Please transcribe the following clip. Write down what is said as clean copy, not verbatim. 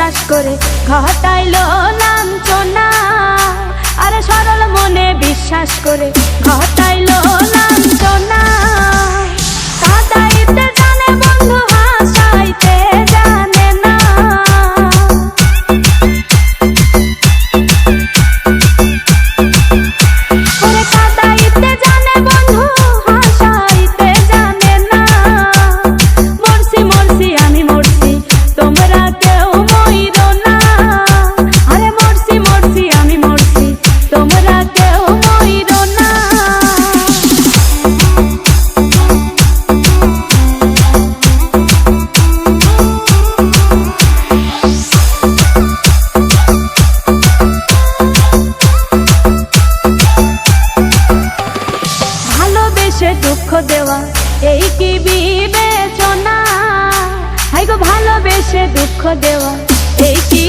বিশ্বাস করে ঘটাইলো লাঞ্ছনা। আরে সরল মনে বিশ্বাস করে ঘটাইলো লাঞ্ছনা। কাঁদাইতে জানে বন্ধু হাসাইতে জানে না। ওরে কাঁদাইতে জানে বন্ধু হাসাইতে জানে না। মরছি মরছি আমি মরছি তোমরা কেউ মইরো না। আরে মরছি মরছি আমি মরছি তোমরা কেউ মইরো না। ভালোবেসে দুঃখ দেওয়া এই কি বিবেচনা? হাই গো ভালোবেসে দুঃখ দেওয়া এই কি